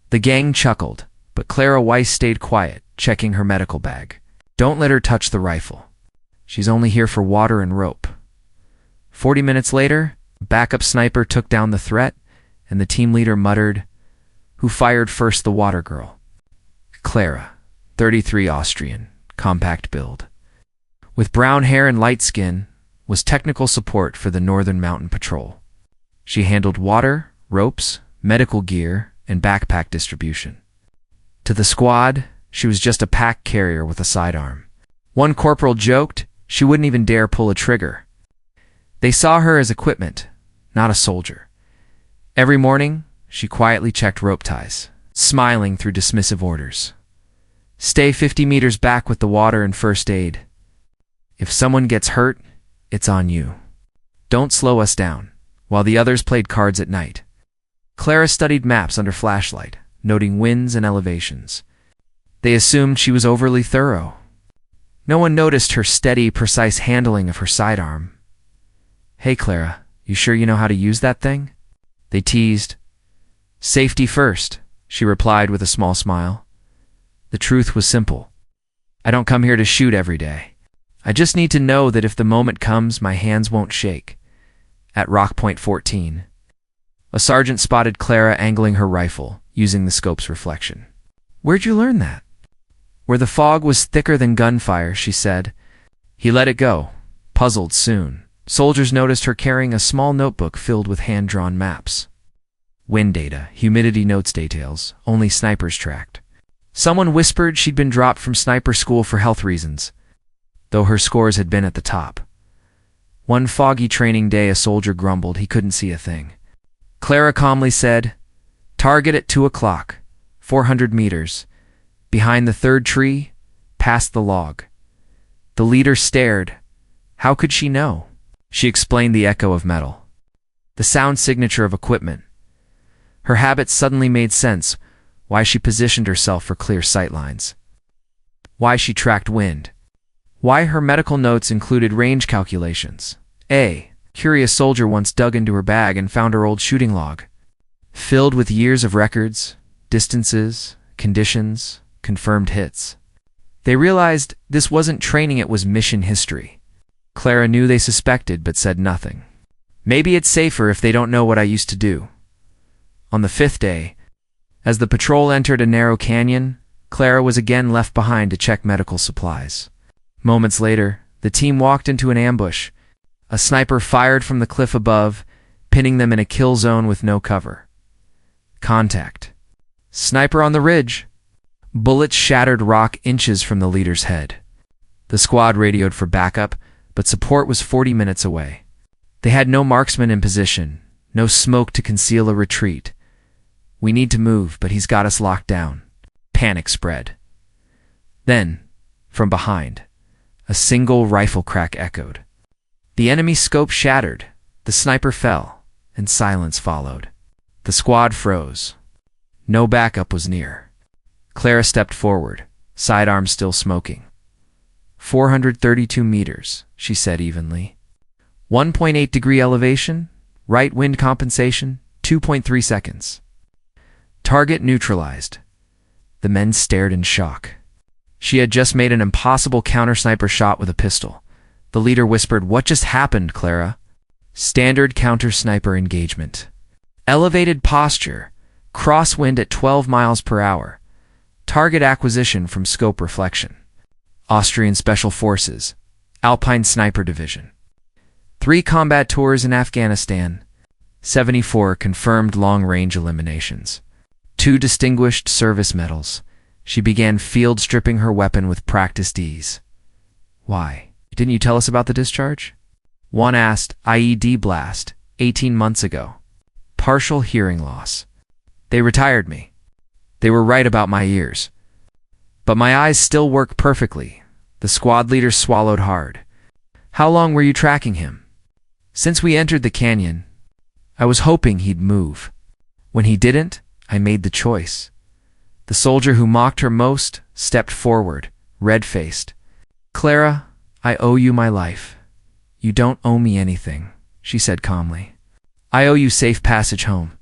The gang chuckled, but Clara Weiss stayed quiet, checking her medical bag. Don't let her touch the rifle. She's only here for water and rope. 40 minutes later, a backup sniper took down the threat, and the team leader muttered, "Who fired first, the water girl?" Clara, 33, Austrian, compact build. With brown hair and light skin, was technical support for the Northern Mountain Patrol. She handled water, ropes, medical gear, and backpack distribution. To the squad, she was just a pack carrier with a sidearm. One corporal joked she wouldn't even dare pull a trigger. They saw her as equipment, not a soldier. Every morning, she quietly checked rope ties, smiling through dismissive orders. Stay 50 meters back with the water and first aid. If someone gets hurt, it's on you. Don't slow us down, while the others played cards at night. Clara studied maps under flashlight, noting winds and elevations. They assumed she was overly thorough. No one noticed her steady, precise handling of her sidearm. "Hey, Clara, you sure you know how to use that thing?" They teased. "Safety first," she replied with a small smile. The truth was simple. I don't come here to shoot every day. I just need to know that if the moment comes, my hands won't shake. At Rock Point 14, a sergeant spotted Clara angling her rifle, using the scope's reflection. "Where'd you learn that?" "Where the fog was thicker than gunfire," she said. He let it go, puzzled soon. Soldiers noticed her carrying a small notebook filled with hand-drawn maps. Wind data, humidity notes details, only snipers tracked. Someone whispered she'd been dropped from sniper school for health reasons, though her scores had been at the top. One foggy training day, a soldier grumbled he couldn't see a thing. Clara calmly said, "Target at 2 o'clock, 400 meters. Behind the third tree, past the log." The leader stared. How could she know? She explained the echo of metal, the sound signature of equipment. Her habits suddenly made sense, why she positioned herself for clear sightlines, why she tracked wind, why her medical notes included range calculations. A curious soldier once dug into her bag and found her old shooting log, filled with years of records, distances, conditions, confirmed hits. They realized this wasn't training, it was mission history. Clara knew they suspected but said nothing. "Maybe it's safer if they don't know what I used to do." On the 5th day, as the patrol entered a narrow canyon, Clara was again left behind to check medical supplies. Moments later, the team walked into an ambush. A sniper fired from the cliff above, pinning them in a kill zone with no cover. Contact. "Sniper on the ridge." Bullets shattered rock inches from the leader's head. The squad radioed for backup, but support was 40 minutes away. They had no marksman in position, no smoke to conceal a retreat. "We need to move, but he's got us locked down." Panic spread. Then, from behind, a single rifle crack echoed. The enemy scope shattered, the sniper fell, and silence followed. The squad froze. No backup was near. Clara stepped forward, sidearm still smoking. 432 meters, she said evenly. 1.8 degree elevation, right wind compensation, 2.3 seconds. Target neutralized. The men stared in shock. She had just made an impossible counter-sniper shot with a pistol. The leader whispered, "What just happened, Clara?" Standard counter-sniper engagement. Elevated posture, crosswind at 12 miles per hour. Target acquisition from scope reflection. Austrian Special Forces, Alpine Sniper Division. 3 combat tours in Afghanistan. 74 confirmed long-range eliminations. 2 distinguished service medals. She began field stripping her weapon with practiced ease. "Why? Didn't you tell us about the discharge?" One asked. "IED blast, 18 months ago. Partial hearing loss. They retired me. They were right about my ears. But my eyes still work perfectly." The squad leader swallowed hard. "How long were you tracking him?" "Since we entered the canyon. I was hoping he'd move. When he didn't, I made the choice." The soldier who mocked her most stepped forward, red-faced. "Clara, I owe you my life." "You don't owe me anything," she said calmly. "I owe you safe passage home."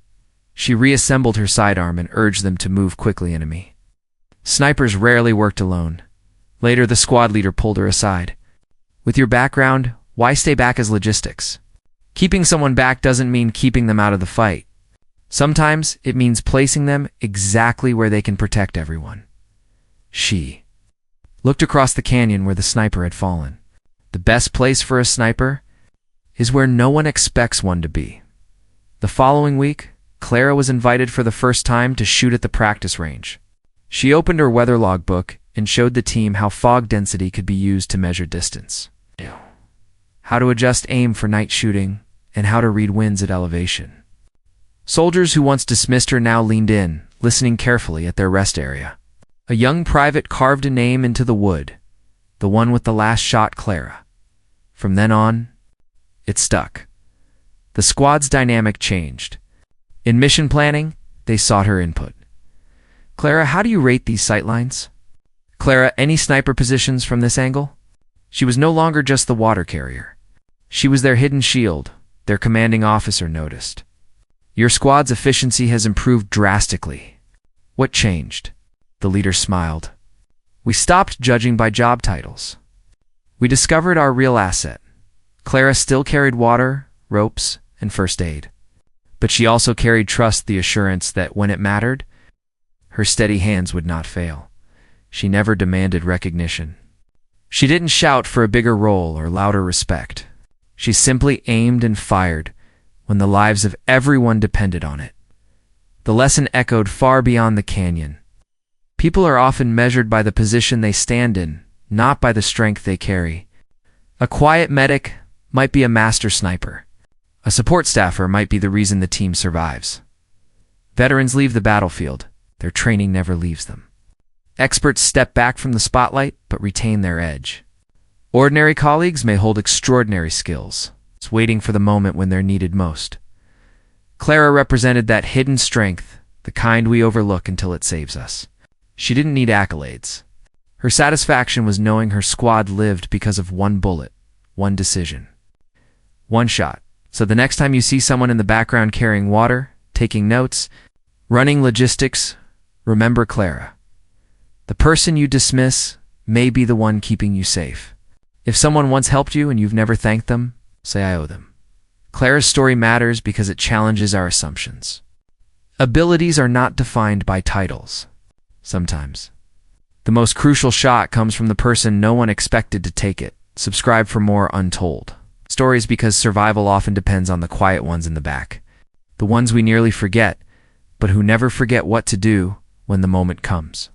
She reassembled her sidearm and urged them to move quickly, enemy. Snipers rarely worked alone. Later, the squad leader pulled her aside. With your background, why stay back as logistics? Keeping someone back doesn't mean keeping them out of the fight. Sometimes it means placing them exactly where they can protect everyone. She looked across the canyon where the sniper had fallen. The best place for a sniper is where no one expects one to be. The following week, Clara was invited for the first time to shoot at the practice range. She opened her weather logbook and showed the team how fog density could be used to measure distance, how to adjust aim for night shooting, and how to read winds at elevation. Soldiers who once dismissed her now leaned in, listening carefully at their rest area. A young private carved a name into the wood, the one with the last shot, Clara. From then on, it stuck. The squad's dynamic changed. In mission planning, they sought her input. Clara, how do you rate these sightlines? Clara, any sniper positions from this angle? She was no longer just the water carrier. She was their hidden shield, their commanding officer noticed. Your squad's efficiency has improved drastically. What changed? The leader smiled. We stopped judging by job titles. We discovered our real asset. Clara still carried water, ropes, and first aid. But she also carried trust, the assurance that when it mattered, her steady hands would not fail. She never demanded recognition. She didn't shout for a bigger role or louder respect. She simply aimed and fired when the lives of everyone depended on it. The lesson echoed far beyond the canyon. People are often measured by the position they stand in, not by the strength they carry. A quiet medic might be a master sniper. A support staffer might be the reason the team survives. Veterans leave the battlefield. Their training never leaves them. Experts step back from the spotlight but retain their edge. Ordinary colleagues may hold extraordinary skills, waiting for the moment when they're needed most. Clara represented that hidden strength, the kind we overlook until it saves us. She didn't need accolades. Her satisfaction was knowing her squad lived because of one bullet, one decision, one shot. So the next time you see someone in the background carrying water, taking notes, running logistics, remember Clara. The person you dismiss may be the one keeping you safe. If someone once helped you and you've never thanked them, say I owe them. Clara's story matters because it challenges our assumptions. Abilities are not defined by titles. Sometimes the most crucial shot comes from the person no one expected to take it. Subscribe for more Untold stories, because survival often depends on the quiet ones in the back. The ones we nearly forget, but who never forget what to do when the moment comes.